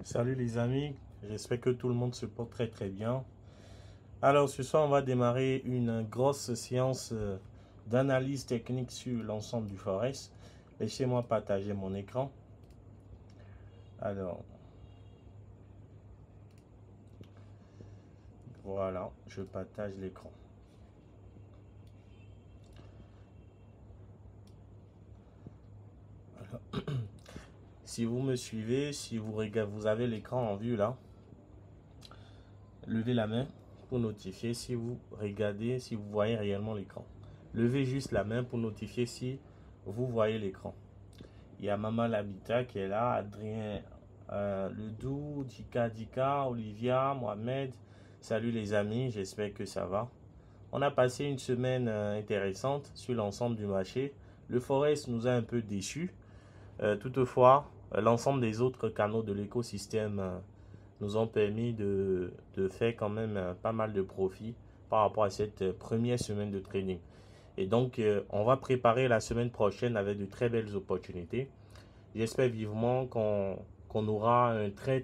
Salut les amis, j'espère que tout le monde se porte très bien. Alors ce soir on va démarrer une grosse séance d'analyse technique sur l'ensemble du Forex. Laissez-moi partager mon écran. Alors voilà, je partage l'écran. Si vous me suivez, si vous regardez, vous avez l'écran en vue là, levez la main pour notifier si vous regardez, si vous voyez réellement l'écran. Levez juste la main pour notifier si vous voyez l'écran. Il y a Maman Labita qui est là, Adrien Ledoux, Dika, Olivia, Mohamed. Salut les amis, j'espère que ça va. On a passé une semaine intéressante sur l'ensemble du marché. Le Forex nous a un peu déçus. Toutefois, l'ensemble des autres canaux de l'écosystème nous ont permis de faire quand même pas mal de profits par rapport à cette première semaine de trading. Et donc, on va préparer la semaine prochaine avec de très belles opportunités. J'espère vivement qu'on aura un très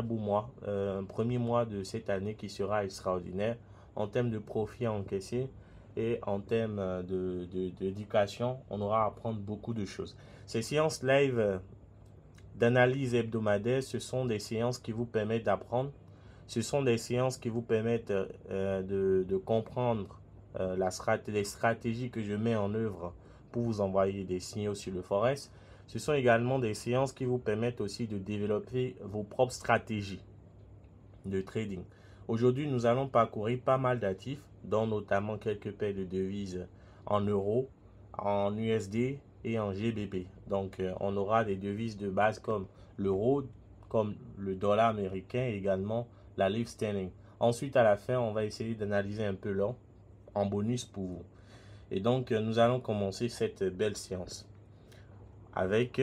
beau mois, un premier mois de cette année qui sera extraordinaire en termes de profit encaissé et en termes d'éducation. On aura à apprendre beaucoup de choses. Ces séances live d'analyse hebdomadaire, ce sont des séances qui vous permettent d'apprendre. Ce sont des séances qui vous permettent de comprendre les stratégies que je mets en œuvre pour vous envoyer des signaux sur le Forex. Ce sont également des séances qui vous permettent aussi de développer vos propres stratégies de trading. Aujourd'hui, nous allons parcourir pas mal d'actifs, dont notamment quelques paires de devises en euros, en USD et en GBP. Donc, on aura des devises de base comme l'euro, comme le dollar américain et également la livre sterling. Ensuite, à la fin, on va essayer d'analyser un peu l'or en bonus pour vous. Et donc, nous allons commencer cette belle séance avec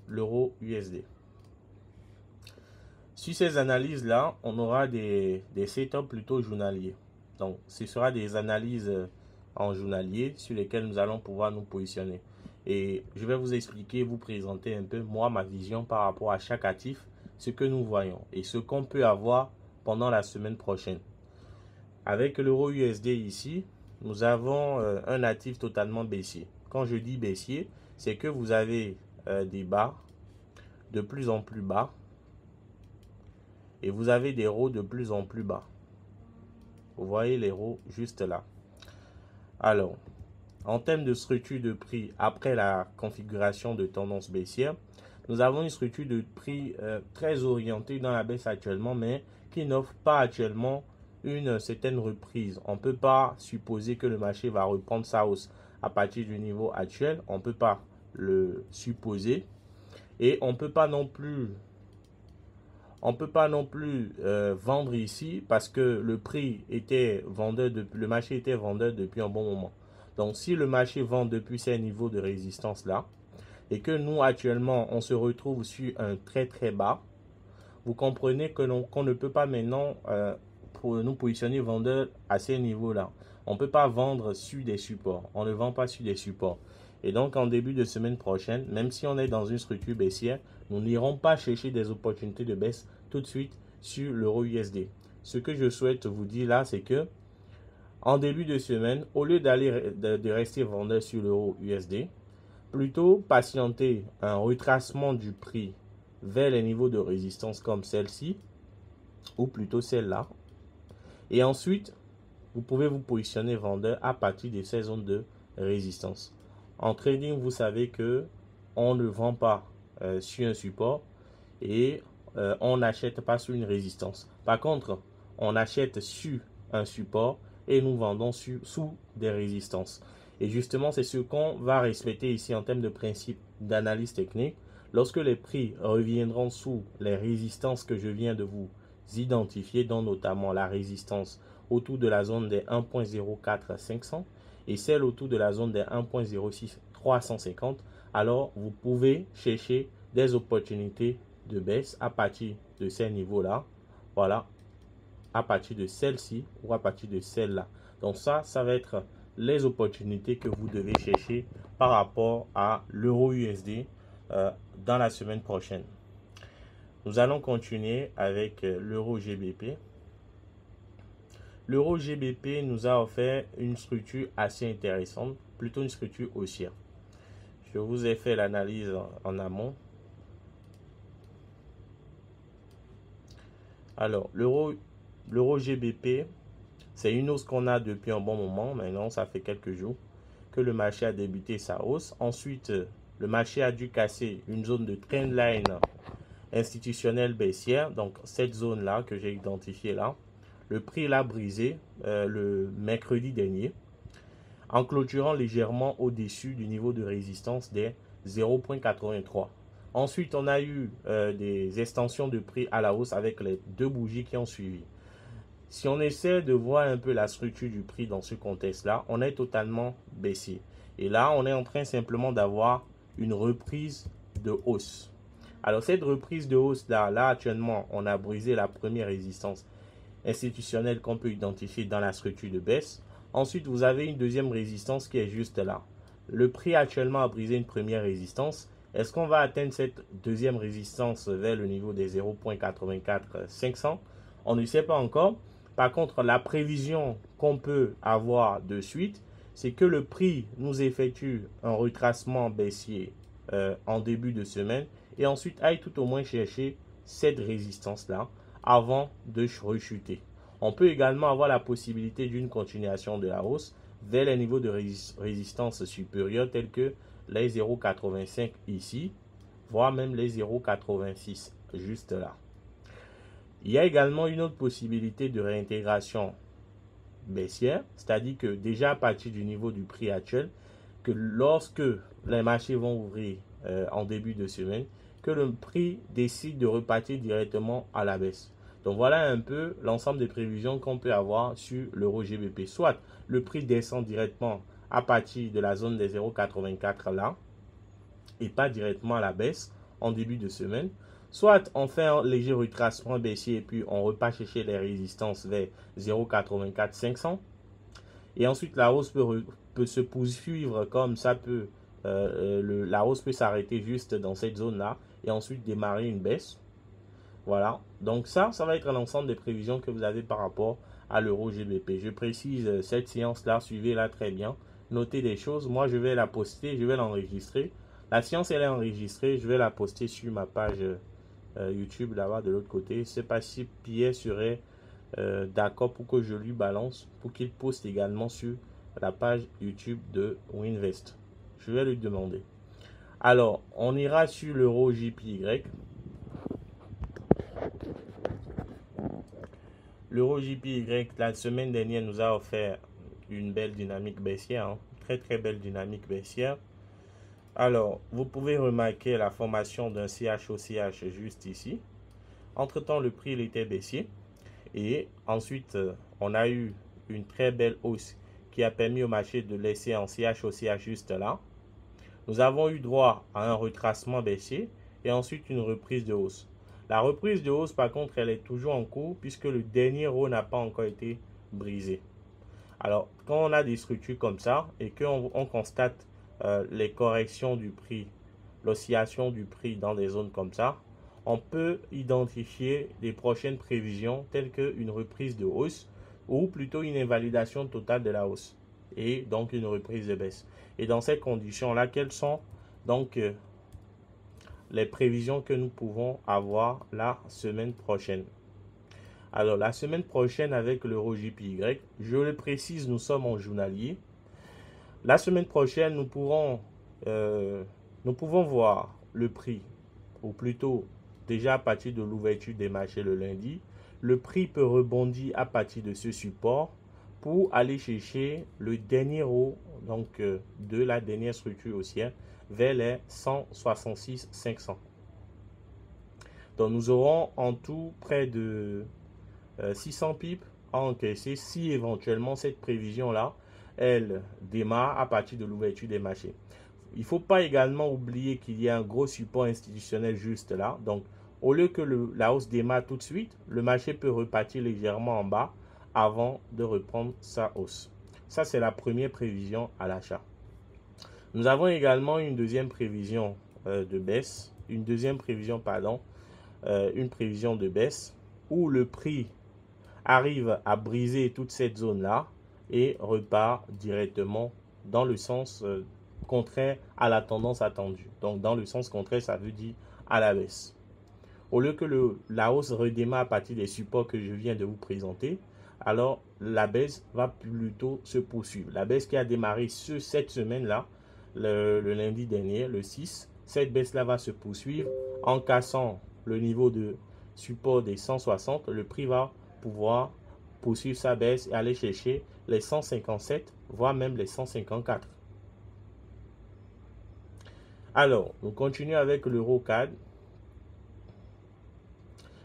l'euro USD. Sur ces analyses-là, on aura des setups plutôt journaliers. Donc, ce sera des analyses en journalier sur lesquelles nous allons pouvoir nous positionner. Et je vais vous expliquer, vous présenter un peu, moi, ma vision par rapport à chaque actif, ce que nous voyons et ce qu'on peut avoir pendant la semaine prochaine. Avec l'euro USD ici, nous avons un actif totalement baissier. Quand je dis baissier, c'est que vous avez des bas de plus en plus bas et vous avez des hauts de plus en plus bas. Vous voyez les hauts juste là. Alors, en termes de structure de prix, après la configuration de tendance baissière, nous avons une structure de prix très orientée dans la baisse actuellement, mais qui n'offre pas actuellement une certaine reprise. On ne peut pas supposer que le marché va reprendre sa hausse à partir du niveau actuel. On ne peut pas le supposer. Et on ne peut pas non plus vendre ici parce que le prix était vendeur, le marché était vendeur depuis un bon moment. Donc si le marché vend depuis ces niveaux de résistance là et que nous actuellement on se retrouve sur un très bas, vous comprenez que qu'on ne peut pas maintenant pour nous positionner vendeur à ces niveaux là. On ne peut pas vendre sur des supports. On ne vend pas sur des supports. Et donc en début de semaine prochaine, même si on est dans une structure baissière, nous n'irons pas chercher des opportunités de baisse tout de suite sur l'euro USD. Ce que je souhaite vous dire là, c'est que en début de semaine, au lieu de rester vendeur sur l'euro USD, plutôt patienter un retracement du prix vers les niveaux de résistance comme celle-ci, ou plutôt celle-là. Et ensuite, vous pouvez vous positionner vendeur à partir de ces zones de résistance. En trading, vous savez que on ne vend pas sur un support et on n'achète pas sur une résistance. Par contre, on achète sur un support et nous vendons sous des résistances. Et justement, c'est ce qu'on va respecter ici en termes de principe d'analyse technique. Lorsque les prix reviendront sous les résistances que je viens de vous identifier, dont notamment la résistance autour de la zone des 1.04500 et celle autour de la zone des 1.06350, alors vous pouvez chercher des opportunités de baisse à partir de ces niveaux-là. Voilà, à partir de celle-ci ou à partir de celle-là. Donc ça va être les opportunités que vous devez chercher par rapport à l'euro USD dans la semaine prochaine. Nous allons continuer avec l'euro GBP. L'euro GBP nous a offert une structure assez intéressante, plutôt une structure haussière. Je vous ai fait l'analyse en amont. Alors, l'euro GBP, c'est une hausse qu'on a depuis un bon moment. Maintenant, ça fait quelques jours que le marché a débuté sa hausse. Ensuite, le marché a dû casser une zone de trendline institutionnelle baissière. Donc, cette zone-là que j'ai identifiée là, le prix l'a brisé le mercredi dernier en clôturant légèrement au-dessus du niveau de résistance des 0,83. Ensuite, on a eu des extensions de prix à la hausse avec les deux bougies qui ont suivi. Si on essaie de voir un peu la structure du prix dans ce contexte-là, on est totalement baissier. Et là, on est en train simplement d'avoir une reprise de hausse. Alors, cette reprise de hausse-là, là actuellement, on a brisé la première résistance institutionnelle qu'on peut identifier dans la structure de baisse. Ensuite, vous avez une deuxième résistance qui est juste là. Le prix actuellement a brisé une première résistance. Est-ce qu'on va atteindre cette deuxième résistance vers le niveau des 0,84500? On ne sait pas encore. Par contre, la prévision qu'on peut avoir de suite, c'est que le prix nous effectue un retracement baissier en début de semaine et ensuite aille tout au moins chercher cette résistance-là avant de rechuter. On peut également avoir la possibilité d'une continuation de la hausse vers les niveaux de résistance supérieurs tels que les 0,85 ici, voire même les 0,86 juste là. Il y a également une autre possibilité de réintégration baissière, c'est-à-dire que déjà à partir du niveau du prix actuel, que lorsque les marchés vont ouvrir en début de semaine, que le prix décide de repartir directement à la baisse. Donc voilà un peu l'ensemble des prévisions qu'on peut avoir sur l'euro GBP. Soit le prix descend directement à partir de la zone des 0,84 là et pas directement à la baisse en début de semaine. Soit on fait un léger retracement baissier et puis on repart chercher les résistances vers 0,84 500. Et ensuite la hausse peut se poursuivre comme ça peut. La hausse peut s'arrêter juste dans cette zone là et ensuite démarrer une baisse. Voilà, donc ça va être l'ensemble des prévisions que vous avez par rapport à l'euro GBP. Je précise cette séance-là, suivez-la très bien. Notez des choses. Moi, je vais la poster, je vais l'enregistrer. La séance, elle est enregistrée. Je vais la poster sur ma page YouTube là-bas de l'autre côté. Je ne sais pas si Pierre serait d'accord pour que je lui balance, pour qu'il poste également sur la page YouTube de Winvest. Je vais lui demander. Alors, on ira sur l'euro JPY. L'euro JPY, la semaine dernière, nous a offert une belle dynamique baissière, hein. Très très belle dynamique baissière. Alors, vous pouvez remarquer la formation d'un CHOCH juste ici. Entre-temps, le prix il était baissier. Et ensuite, on a eu une très belle hausse qui a permis au marché de laisser en CHOCH juste là. Nous avons eu droit à un retracement baissier et ensuite une reprise de hausse. La reprise de hausse, par contre, elle est toujours en cours puisque le dernier haut n'a pas encore été brisé. Alors, quand on a des structures comme ça et qu'on constate les corrections du prix, l'oscillation du prix dans des zones comme ça, on peut identifier les prochaines prévisions telles qu'une reprise de hausse ou plutôt une invalidation totale de la hausse et donc une reprise de baisse. Et dans ces conditions-là, quelles sont donc les prévisions que nous pouvons avoir la semaine prochaine? Alors, la semaine prochaine avec l'euro JPY, je le précise, nous sommes en journalier. La semaine prochaine, nous pouvons voir le prix, ou plutôt déjà à partir de l'ouverture des marchés le lundi. Le prix peut rebondir à partir de ce support pour aller chercher le dernier haut donc, de la dernière structure haussière vers les 166 500. Donc nous aurons en tout près de 600 pips à encaisser si éventuellement cette prévision-là, elle démarre à partir de l'ouverture des marchés. Il ne faut pas également oublier qu'il y a un gros support institutionnel juste là. Donc au lieu que la hausse démarre tout de suite, le marché peut repartir légèrement en bas avant de reprendre sa hausse. Ça, c'est la première prévision à l'achat. Nous avons également une deuxième prévision de baisse, une deuxième prévision, pardon, une prévision de baisse où le prix arrive à briser toute cette zone-là et repart directement dans le sens contraire à la tendance attendue. Donc, dans le sens contraire, ça veut dire à la baisse. Au lieu que la hausse redémarre à partir des supports que je viens de vous présenter, alors la baisse va plutôt se poursuivre. La baisse qui a démarré cette semaine-là, le lundi dernier, le 6, cette baisse-là va se poursuivre en cassant le niveau de support des 160. Le prix va pouvoir poursuivre sa baisse et aller chercher les 157, voire même les 154. Alors, nous continuons avec l'EuroCAD.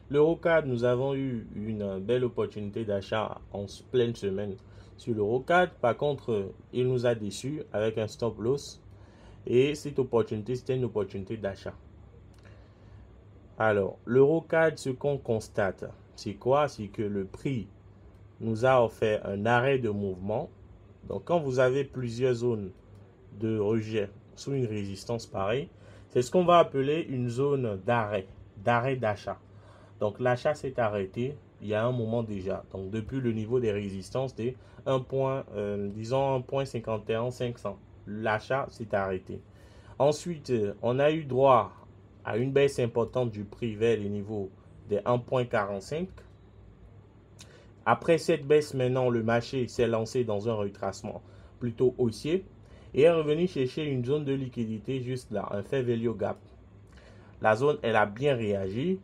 L'EuroCAD, nous avons eu une belle opportunité d'achat en pleine semaine sur l'EuroCAD. Par contre, il nous a déçus avec un stop loss. Et cette opportunité, c'était une opportunité d'achat. Alors, l'EuroCAD, ce qu'on constate, c'est quoi? C'est que le prix nous a offert un arrêt de mouvement. Donc, quand vous avez plusieurs zones de rejet sous une résistance pareille, c'est ce qu'on va appeler une zone d'arrêt d'achat. Donc, l'achat s'est arrêté il y a un moment déjà. Donc, depuis le niveau des résistances des 1.51.500, l'achat s'est arrêté. Ensuite, on a eu droit à une baisse importante du prix vers les niveaux des 1.45. Après cette baisse, maintenant, le marché s'est lancé dans un retracement plutôt haussier et est revenu chercher une zone de liquidité juste là, un fair value gap. La zone, elle a bien réagi.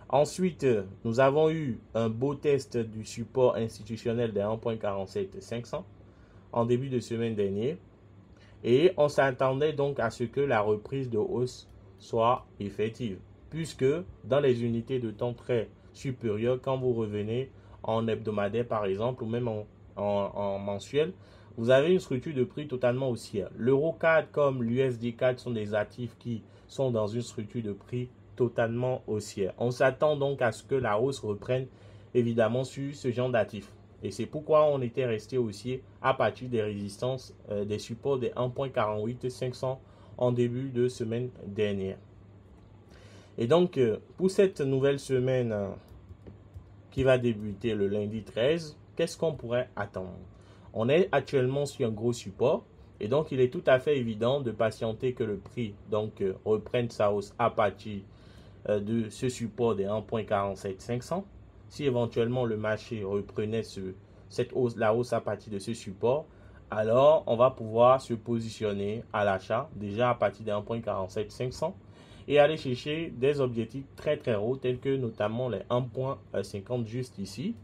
Ensuite, nous avons eu un beau test du support institutionnel des 1.47.500 en début de semaine dernière. Et on s'attendait donc à ce que la reprise de hausse soit effective. Puisque dans les unités de temps très supérieures, quand vous revenez en hebdomadaire par exemple, ou même en mensuel, vous avez une structure de prix totalement haussière. L'EuroCAD comme l'USD-CAD sont des actifs qui sont dans une structure de prix totalement haussière. On s'attend donc à ce que la hausse reprenne évidemment sur ce genre d'actifs. Et c'est pourquoi on était resté haussier à partir des résistances, des supports des 1.48.500 en début de semaine dernière. Et donc, pour cette nouvelle semaine qui va débuter le lundi 13, qu'est-ce qu'on pourrait attendre? On est actuellement sur un gros support. Et donc, il est tout à fait évident de patienter que le prix reprenne sa hausse à partir de ce support des 1.47.500. Si éventuellement le marché reprenait la hausse à partir de ce support, alors on va pouvoir se positionner à l'achat déjà à partir des 1.47.500 et aller chercher des objectifs très très hauts tels que notamment les 1.50 juste ici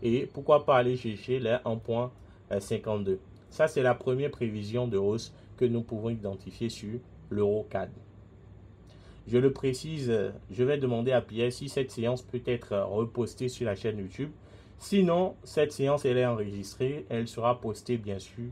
et pourquoi pas aller chercher les 1.52. Ça, c'est la première prévision de hausse que nous pouvons identifier sur l'EuroCAD. Je le précise, je vais demander à Pierre si cette séance peut être repostée sur la chaîne YouTube. Sinon, cette séance, elle est enregistrée. Elle sera postée, bien sûr,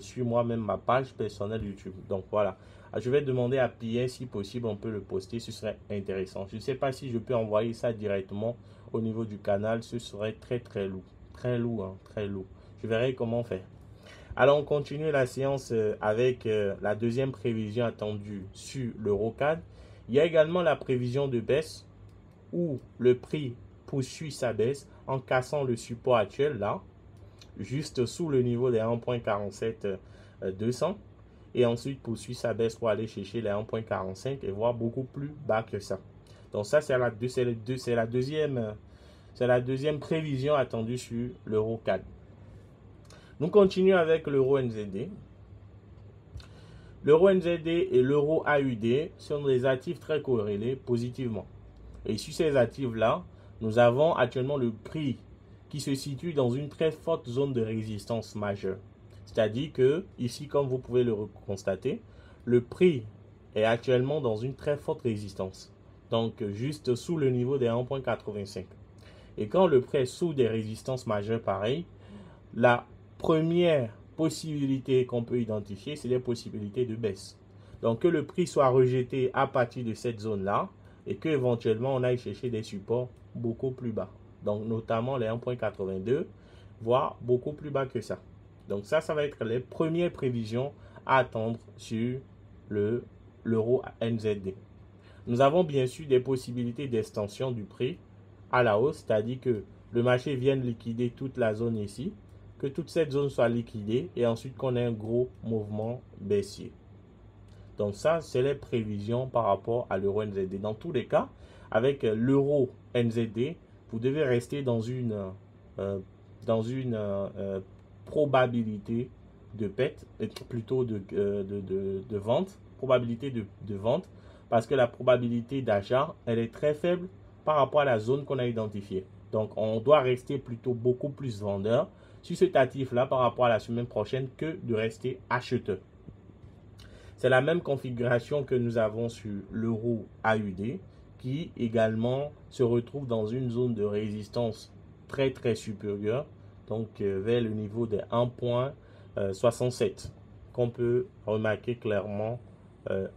sur moi-même, ma page personnelle YouTube. Donc, voilà. Je vais demander à Pierre si possible, on peut le poster. Ce serait intéressant. Je ne sais pas si je peux envoyer ça directement au niveau du canal. Ce serait très, très lourd. Très lourd, hein, très lourd. Je verrai comment faire. Alors, on continue la séance avec la deuxième prévision attendue sur l'EuroCAD. Il y a également la prévision de baisse où le prix poursuit sa baisse en cassant le support actuel là, juste sous le niveau des 1.47.200 et ensuite poursuit sa baisse pour aller chercher les 1.45 et voir beaucoup plus bas que ça. Donc ça, c'est la deuxième prévision attendue sur l'EuroCAD. Nous continuons avec l'euro NZD. L'euro NZD et l'euro AUD sont des actifs très corrélés positivement. Et sur ces actifs-là, nous avons actuellement le prix qui se situe dans une très forte zone de résistance majeure. C'est-à-dire que, ici, comme vous pouvez le constater, le prix est actuellement dans une très forte résistance. Donc, juste sous le niveau des 1.85. Et quand le prix est sous des résistances majeures pareilles, la première possibilité qu'on peut identifier, c'est les possibilités de baisse. Donc, que le prix soit rejeté à partir de cette zone-là et qu'éventuellement, on aille chercher des supports beaucoup plus bas. Donc, notamment les 1.82, voire beaucoup plus bas que ça. Donc, ça va être les premières prévisions à attendre sur l'euro NZD. Nous avons bien sûr des possibilités d'extension du prix à la hausse, c'est-à-dire que le marché vienne liquider toute la zone ici, que toute cette zone soit liquidée et ensuite qu'on ait un gros mouvement baissier. Donc ça, c'est les prévisions par rapport à l'euro NZD. Dans tous les cas, avec l'euro NZD, vous devez rester dans une probabilité de perte, plutôt de vente, probabilité de vente, parce que la probabilité d'achat, elle est très faible par rapport à la zone qu'on a identifiée. Donc, on doit rester plutôt beaucoup plus vendeur sur cet actif-là par rapport à la semaine prochaine que de rester acheteur. C'est la même configuration que nous avons sur l'euro AUD qui également se retrouve dans une zone de résistance très très supérieure, donc vers le niveau de 1.67 qu'on peut remarquer clairement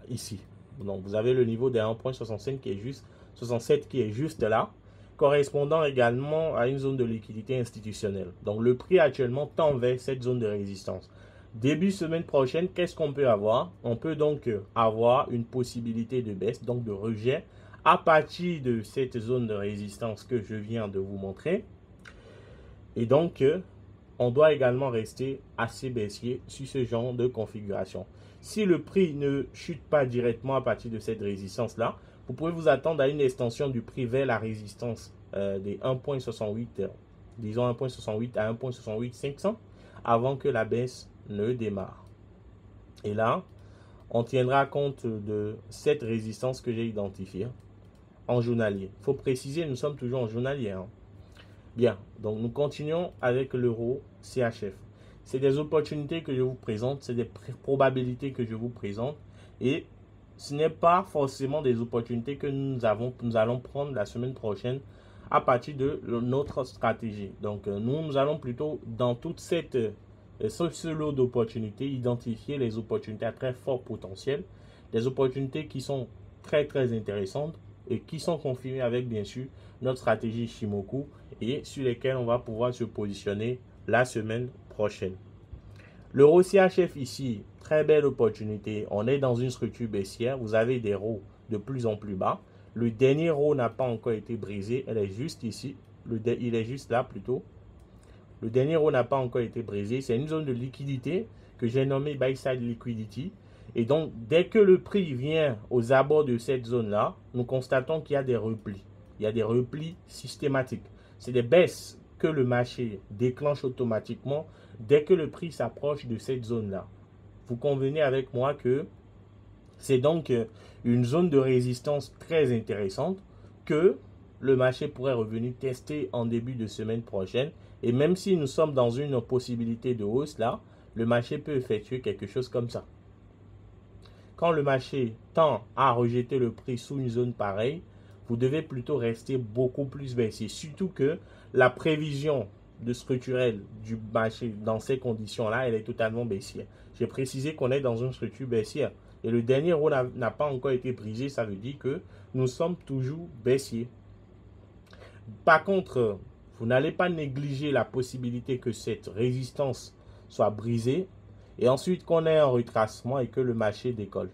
ici. Donc vous avez le niveau de 1.65 qui est juste 67 qui est juste là, correspondant également à une zone de liquidité institutionnelle. Donc le prix actuellement tend vers cette zone de résistance. Début semaine prochaine, qu'est-ce qu'on peut avoir? On peut donc avoir une possibilité de baisse, donc de rejet à partir de cette zone de résistance que je viens de vous montrer. Et donc, on doit également rester assez baissier sur ce genre de configuration. Si le prix ne chute pas directement à partir de cette résistance-là, vous pouvez vous attendre à une extension du prix vers la résistance des 1.68, disons 1.68 à 1.68 avant que la baisse ne démarre. Et là, on tiendra compte de cette résistance que j'ai identifiée en journalier. Il faut préciser, nous sommes toujours en journalier. Bien, donc nous continuons avec l'euro CHF. C'est des opportunités que je vous présente, c'est des probabilités que je vous présente. Et ce n'est pas forcément des opportunités que nous allons prendre la semaine prochaine à partir de notre stratégie. Donc nous allons plutôt dans toute ce lot d'opportunités, identifier les opportunités à très fort potentiel, des opportunités qui sont très très intéressantes et qui sont confirmées avec bien sûr notre stratégie Shimoku et sur lesquelles on va pouvoir se positionner la semaine prochaine. L'euro CHF ici, très belle opportunité. On est dans une structure baissière. Vous avez des hauts de plus en plus bas. Le dernier haut n'a pas encore été brisé. Elle est juste ici. Il est juste là plutôt. Le dernier haut n'a pas encore été brisé. C'est une zone de liquidité que j'ai nommée Buy Side Liquidity. Et donc, dès que le prix vient aux abords de cette zone-là, nous constatons qu'il y a des replis. Il y a des replis systématiques. C'est des baisses que le marché déclenche automatiquement dès que le prix s'approche de cette zone-là. Vous convenez avec moi que c'est donc une zone de résistance très intéressante que le marché pourrait revenir tester en début de semaine prochaine. Et même si nous sommes dans une possibilité de hausse là, le marché peut effectuer quelque chose comme ça. Quand le marché tend à rejeter le prix sous une zone pareille, vous devez plutôt rester beaucoup plus baissier. Surtout que la prévision de structurel du marché dans ces conditions-là, elle est totalement baissière. J'ai précisé qu'on est dans une structure baissière. Et le dernier haut n'a pas encore été brisé. Ça veut dire que nous sommes toujours baissiers. Par contre, vous n'allez pas négliger la possibilité que cette résistance soit brisée et ensuite qu'on ait un retracement et que le marché décolle.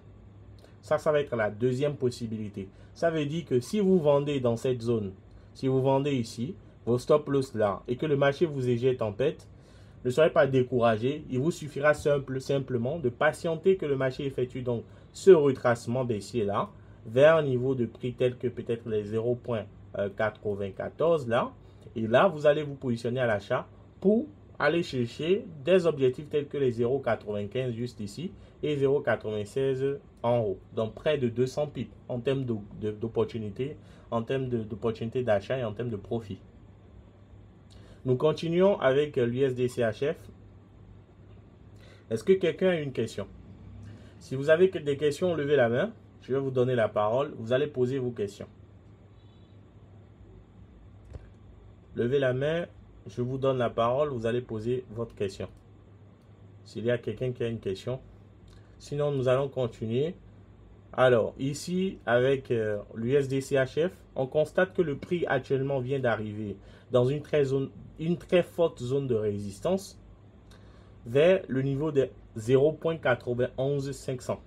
Ça va être la deuxième possibilité. Ça veut dire que si vous vendez dans cette zone, si vous vendez ici, vos stop loss là, et que le marché vous éjecte en perte, ne soyez pas découragé. Il vous suffira simplement de patienter que le marché effectue donc ce retracement baissier là, vers un niveau de prix tel que peut-être les 0.94 là. Et là, vous allez vous positionner à l'achat pour aller chercher des objectifs tels que les 0.95 juste ici et 0.96 en haut. Donc près de 200 pips en termes d'opportunités, en termes d'opportunités d'achat et en termes de profit. Nous continuons avec l'USD-CHF. Est-ce que quelqu'un a une question? Si vous avez des questions, levez la main. Je vais vous donner la parole. Vous allez poser vos questions. Levez la main. Je vous donne la parole. Vous allez poser votre question. S'il y a quelqu'un qui a une question. Sinon, nous allons continuer. Alors, ici, avec l'USD-CHF, on constate que le prix actuellement vient d'arriver dans une très forte zone de résistance vers le niveau de 0.91500.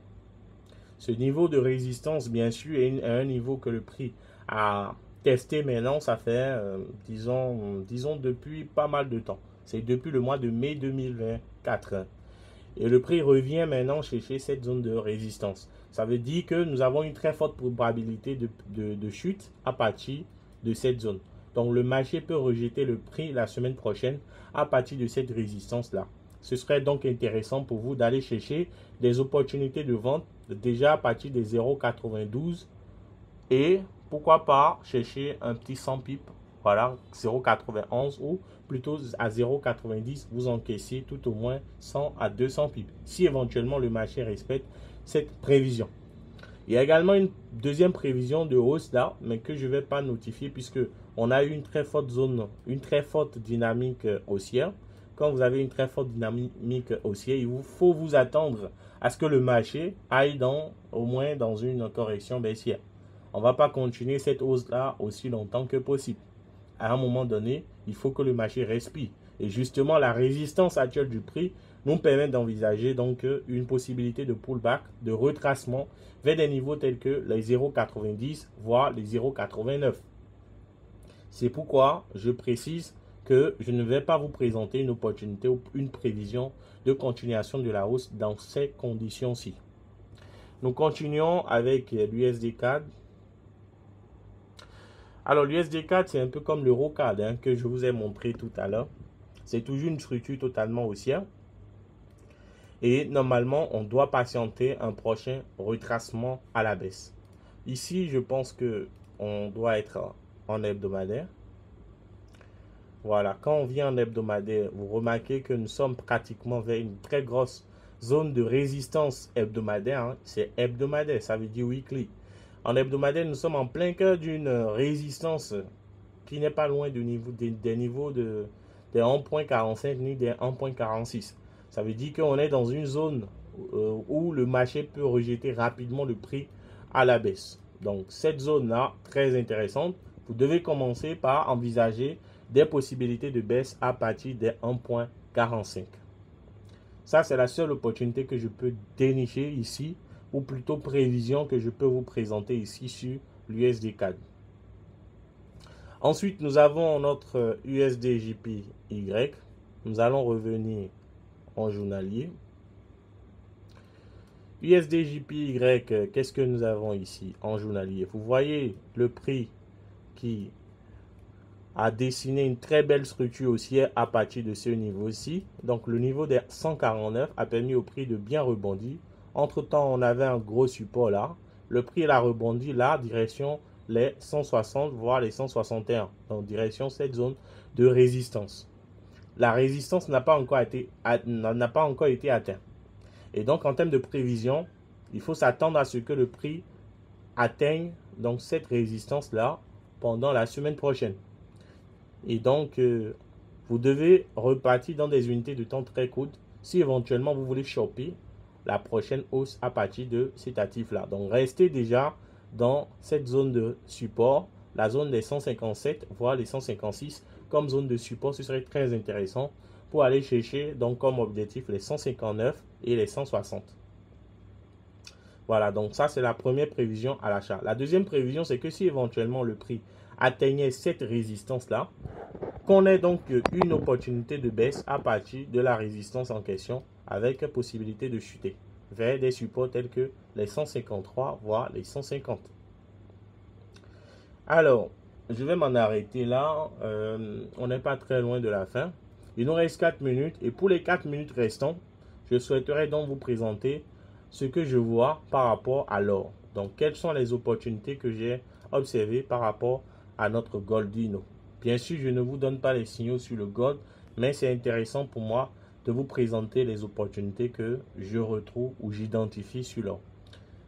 Ce niveau de résistance, bien sûr, est un niveau que le prix a testé maintenant. Ça fait, disons, depuis pas mal de temps. C'est depuis le mois de mai 2024. Et le prix revient maintenant chercher cette zone de résistance. Ça veut dire que nous avons une très forte probabilité de chute à partir de cette zone. Donc le marché peut rejeter le prix la semaine prochaine à partir de cette résistance-là. Ce serait donc intéressant pour vous d'aller chercher des opportunités de vente déjà à partir des 0,92 et pourquoi pas chercher un petit 100 pips, voilà, 0,91 ou plutôt à 0,90, vous encaissez tout au moins 100 à 200 pips, si éventuellement le marché respecte cette prévision. Il y a également une deuxième prévision de hausse là, mais que je ne vais pas notifier puisque on a eu une très forte zone, une très forte dynamique haussière. Quand vous avez une très forte dynamique haussière, il faut vous attendre à ce que le marché aille au moins dans une correction baissière. On ne va pas continuer cette hausse-là aussi longtemps que possible. À un moment donné, il faut que le marché respire. Et justement, la résistance actuelle du prix nous permet d'envisager donc une possibilité de pullback, de retracement vers des niveaux tels que les 0,90 voire les 0,89. C'est pourquoi je précise que je ne vais pas vous présenter une opportunité ou une prévision de continuation de la hausse dans ces conditions-ci. Nous continuons avec l'USD CAD. Alors l'USD CAD, c'est un peu comme l'Euro CAD que je vous ai montré tout à l'heure. C'est toujours une structure totalement haussière. Et normalement, on doit patienter un prochain retracement à la baisse. Ici, je pense que on doit être en hebdomadaire. Voilà, quand on vient en hebdomadaire, vous remarquez que nous sommes pratiquement vers une très grosse zone de résistance hebdomadaire. C'est hebdomadaire, ça veut dire weekly. En hebdomadaire, nous sommes en plein cœur d'une résistance qui n'est pas loin des niveaux des 1.45 ni des 1.46. Ça veut dire qu'on est dans une zone où le marché peut rejeter rapidement le prix à la baisse. Donc cette zone-là, très intéressante. Vous devez commencer par envisager des possibilités de baisse à partir des 1.45. Ça, c'est la seule opportunité que je peux dénicher ici, ou plutôt prévision que je peux vous présenter ici sur l'USD CAD. Ensuite, nous avons notre USD JPY. Nous allons revenir en journalier. USD JPY, qu'est-ce que nous avons ici en journalier? Vous voyez le prix qui a dessiné une très belle structure haussière à partir de ce niveau-ci. Donc le niveau des 149 a permis au prix de bien rebondir. Entre-temps, on avait un gros support là. Le prix a rebondi là, direction les 160, voire les 161. Donc direction cette zone de résistance. La résistance n'a pas encore été atteinte. Et donc en termes de prévision, il faut s'attendre à ce que le prix atteigne donc cette résistance-là pendant la semaine prochaine. Et donc, vous devez repartir dans des unités de temps très courtes si éventuellement vous voulez choper la prochaine hausse à partir de cet actif-là. Donc, restez déjà dans cette zone de support, la zone des 157, voire les 156 comme zone de support. Ce serait très intéressant pour aller chercher donc comme objectif les 159 et les 160. Voilà, donc ça c'est la première prévision à l'achat. La deuxième prévision, c'est que si éventuellement le prix atteignait cette résistance-là, qu'on ait donc une opportunité de baisse à partir de la résistance en question avec possibilité de chuter vers des supports tels que les 153 voire les 150. Alors, je vais m'en arrêter là. On n'est pas très loin de la fin. Il nous reste 4 minutes et pour les 4 minutes restantes, je souhaiterais donc vous présenter ce que je vois par rapport à l'or. Donc, quelles sont les opportunités que j'ai observées par rapport à notre Goldino. Bien sûr, je ne vous donne pas les signaux sur le gold, mais c'est intéressant pour moi de vous présenter les opportunités que je retrouve ou j'identifie sur l'or.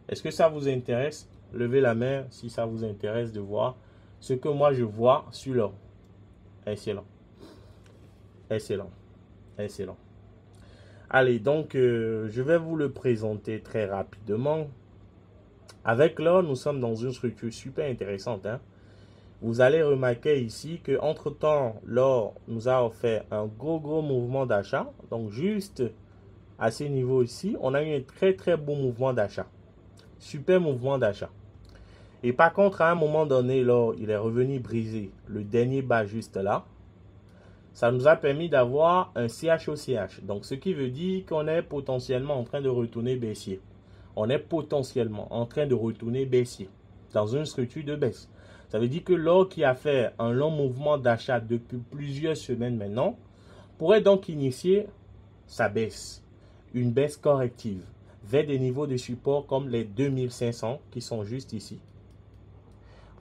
Est-ce que ça vous intéresse? Levez la main si ça vous intéresse de voir ce que moi je vois sur l'or. Excellent. Excellent. Excellent. Allez, donc je vais vous le présenter très rapidement. Avec l'or, nous sommes dans une structure super intéressante. Vous allez remarquer ici que entre temps, l'or nous a offert un gros mouvement d'achat. Donc juste à ce niveau ici, on a eu un très beau mouvement d'achat. super mouvement d'achat. Et par contre, à un moment donné, là, il est revenu briser le dernier bas juste là. Ça nous a permis d'avoir un CHOCH. Donc, ce qui veut dire qu'on est potentiellement en train de retourner baissier. On est potentiellement en train de retourner baissier dans une structure de baisse. Ça veut dire que l'or qui a fait un long mouvement d'achat depuis plusieurs semaines maintenant pourrait donc initier sa baisse. Une baisse corrective vers des niveaux de support comme les 2500 qui sont juste ici.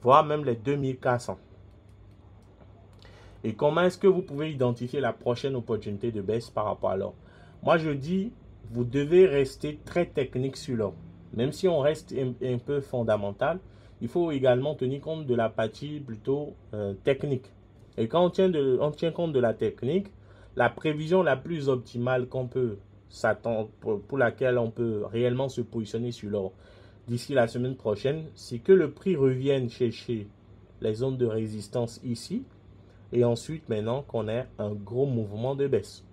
Voire même les 2400. Et comment est-ce que vous pouvez identifier la prochaine opportunité de baisse par rapport à l'or? Moi, je dis, vous devez rester très technique sur l'or. Même si on reste un peu fondamental, il faut également tenir compte de la partie plutôt technique. Et quand on tient compte de la technique, la prévision la plus optimale qu'on peut s'attendre, pour laquelle on peut réellement se positionner sur l'or d'ici la semaine prochaine, c'est que le prix revienne chercher les zones de résistance ici. Et ensuite, maintenant qu'on ait un gros mouvement de baisse.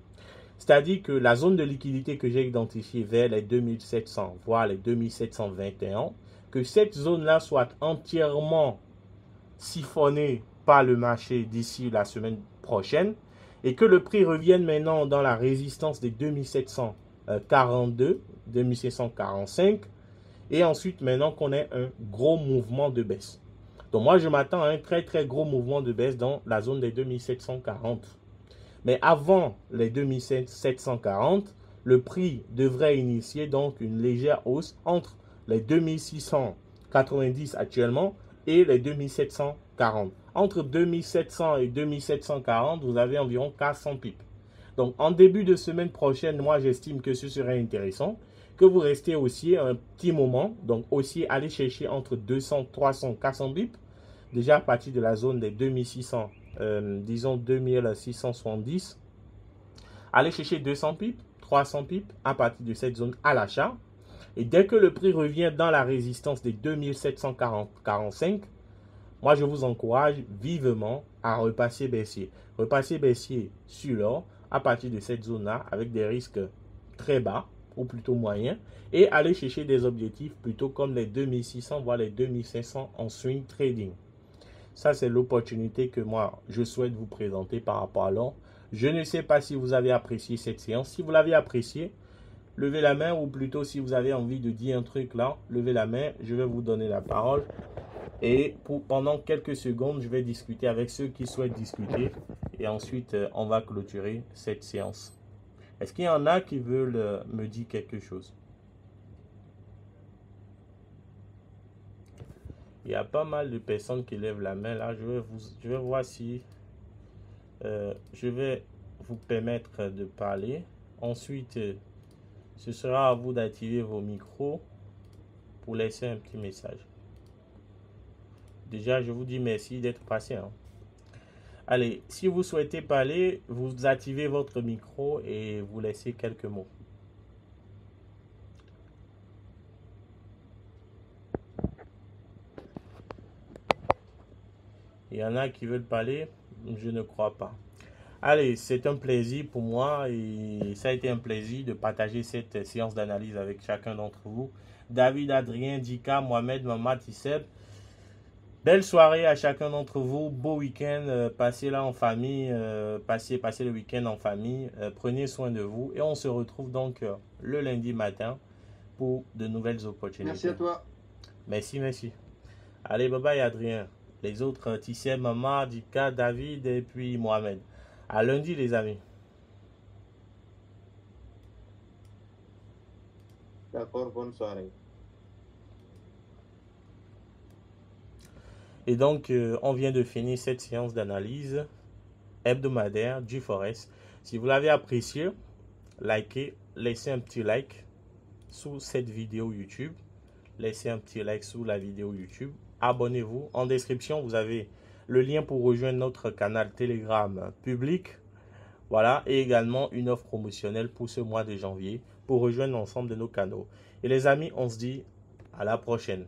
C'est-à-dire que la zone de liquidité que j'ai identifiée vers les 2700, voire les 2721, que cette zone-là soit entièrement siphonnée par le marché d'ici la semaine prochaine et que le prix revienne maintenant dans la résistance des 2742, 2745 et ensuite maintenant qu'on ait un gros mouvement de baisse. Donc moi, je m'attends à un très très gros mouvement de baisse dans la zone des 2740. Mais avant les 2740, le prix devrait initier donc une légère hausse entre les 2690 actuellement et les 2740. Entre 2700 et 2740, vous avez environ 400 pips. Donc en début de semaine prochaine, moi j'estime que ce serait intéressant que vous restez haussier un petit moment. Donc haussier, allez chercher entre 200, 300, 400 bips. Déjà à partir de la zone des 2600, disons 2670. Allez chercher 200 pips, 300 pips à partir de cette zone à l'achat. Et dès que le prix revient dans la résistance des 2740-45, moi je vous encourage vivement à repasser baissier. Repasser baissier sur l'or à partir de cette zone-là avec des risques très bas ou plutôt moyens. Et aller chercher des objectifs plutôt comme les 2600 voire les 2500 en swing trading. Ça, c'est l'opportunité que moi, je souhaite vous présenter par rapport à l'or. Je ne sais pas si vous avez apprécié cette séance. Si vous l'avez apprécié, levez la main ou plutôt si vous avez envie de dire un truc là, levez la main. Je vais vous donner la parole. Et pendant quelques secondes, je vais discuter avec ceux qui souhaitent discuter. Et ensuite, on va clôturer cette séance. Est-ce qu'il y en a qui veulent me dire quelque chose? Il y a pas mal de personnes qui lèvent la main là. Je vais voir si je vais vous permettre de parler. Ensuite, ce sera à vous d'activer vos micros pour laisser un petit message. Déjà, je vous dis merci d'être patient. Allez, si vous souhaitez parler, vous activez votre micro et vous laissez quelques mots. Il y en a qui veulent parler, je ne crois pas. Allez, c'est un plaisir pour moi et ça a été un plaisir de partager cette séance d'analyse avec chacun d'entre vous. David, Adrien, Dika, Mohamed, Mamat, Tisseb. Belle soirée à chacun d'entre vous. Beau week-end. Passez là en famille. Passez le week-end en famille. Prenez soin de vous. Et on se retrouve donc le lundi matin pour de nouvelles opportunités. Merci à toi. Merci, merci. Allez, bye bye Adrien. Les autres, Tissé, Maman, Dika, David et puis Mohamed. À lundi les amis. D'accord, bonne soirée. Et donc, on vient de finir cette séance d'analyse hebdomadaire du Forex. Si vous l'avez apprécié, likez, laissez un petit like sous cette vidéo YouTube. Laissez un petit like sous la vidéo YouTube. Abonnez-vous. En description, vous avez le lien pour rejoindre notre canal Telegram public. Voilà. Et également une offre promotionnelle pour ce mois de janvier pour rejoindre l'ensemble de nos canaux. Et les amis, on se dit à la prochaine.